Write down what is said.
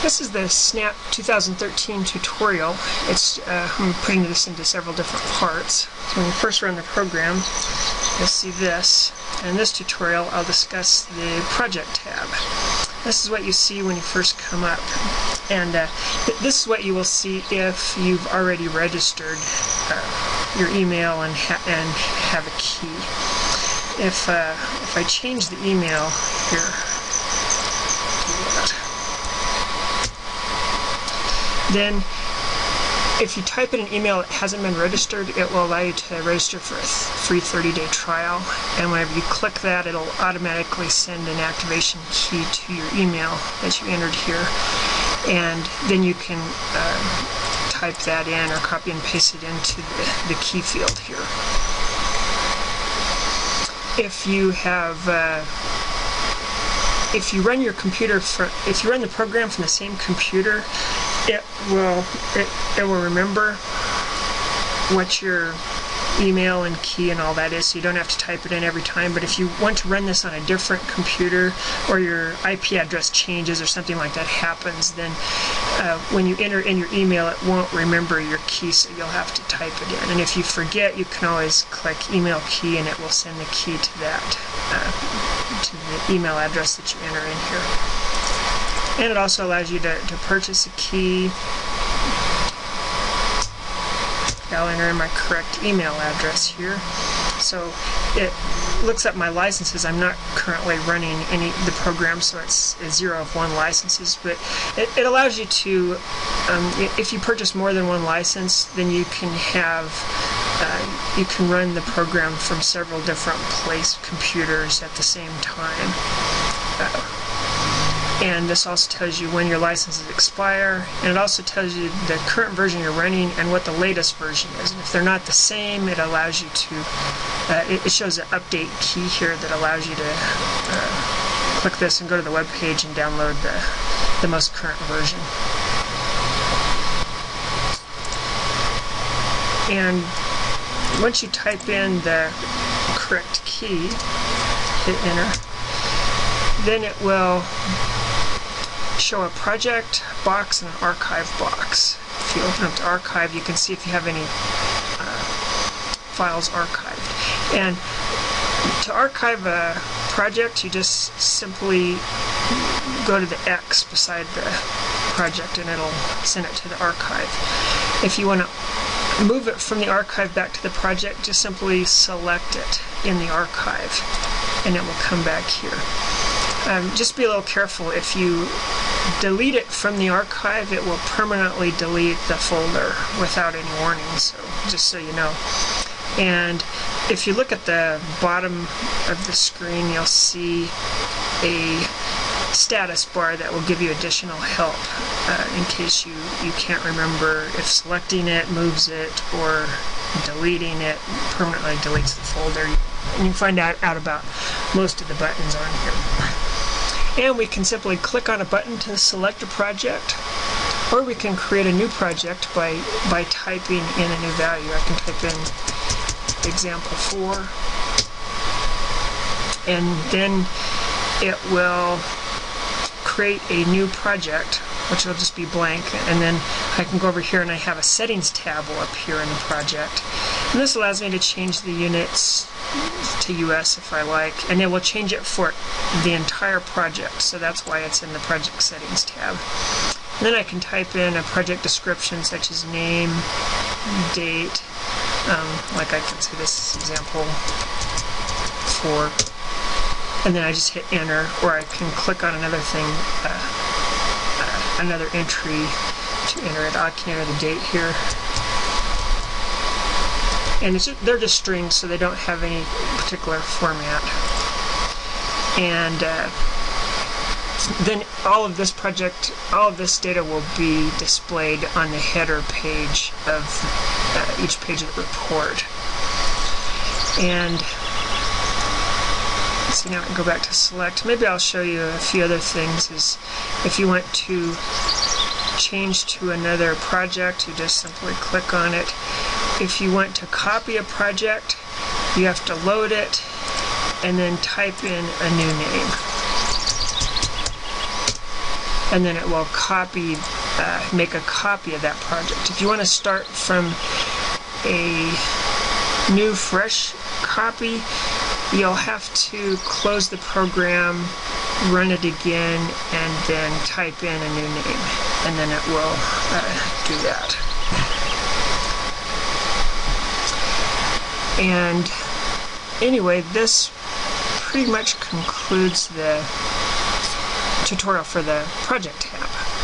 This is the SNAP 2013 tutorial. I'm putting this into several different parts. So when you first run the program, you'll see this. And in this tutorial, I'll discuss the project tab. This is what you see when you first come up. And this is what you will see if you've already registered your email and have a key. If I change the email here, then if you type in an email that hasn't been registered, it will allow you to register for a free 30-day trial. And whenever you click that, it'll automatically send an activation key to your email that you entered here. And then you can type that in or copy and paste it into the key field here. If you have if you run the program from the same computer, it will remember what your email and key and all that is, so you don't have to type it in every time. But if you want to run this on a different computer, or your IP address changes or something like that happens, then when you enter in your email, it won't remember your key, so you'll have to type it in. And if you forget, you can always click email key and it will send the key to that to the email address that you enter in here. And it also allows you to purchase a key. I'll enter in my correct email address here. So it looks up my licenses. I'm not currently running the program, so it's 0 of 1 licenses. But it allows you to, if you purchase more than one license, then you can run the program from several different computers at the same time. And this also tells you when your licenses expire, and it also tells you the current version you're running and what the latest version is. And if they're not the same, it allows you to, it shows an update key here that allows you to click this and go to the web page and download the most current version. And once you type in the correct key, hit enter, then it will show a project box and an archive box. If you open up the archive, you can see if you have any files archived. And to archive a project, you just simply go to the X beside the project and it'll send it to the archive. If you want to move it from the archive back to the project, just simply select it in the archive and it will come back here. Just be a little careful. If you delete it from the archive, it will permanently delete the folder without any warning, so just so you know. And if you look at the bottom of the screen, you'll see a status bar that will give you additional help in case you can't remember if selecting it moves it or deleting it permanently deletes the folder. And you can find out about most of the buttons on here. And we can simply click on a button to select a project, or we can create a new project by typing in a new value. I can type in example 4, and then it will create a new project, which will just be blank, and then I can go over here and I have a settings tab will appear in the project. And this allows me to change the units to US if I like, and it will change it for the entire project, so that's why it's in the project settings tab. And then I can type in a project description such as name, date, like I can say this is example 4, and then I just hit enter, or I can click on another thing, another entry to enter it. I can enter the date here. And they're just strings, so they don't have any particular format. And then all of this data will be displayed on the header page of each page of the report. And let's see, now I can go back to select. Maybe I'll show you a few other things. Is if you want to change to another project, you just simply click on it. If you want to copy a project, you have to load it and then type in a new name. and then it will make a copy of that project. If you want to start from a new fresh copy, you'll have to close the program, run it again, and then type in a new name, and then it will do that. And anyway, this pretty much concludes the tutorial for the project tab.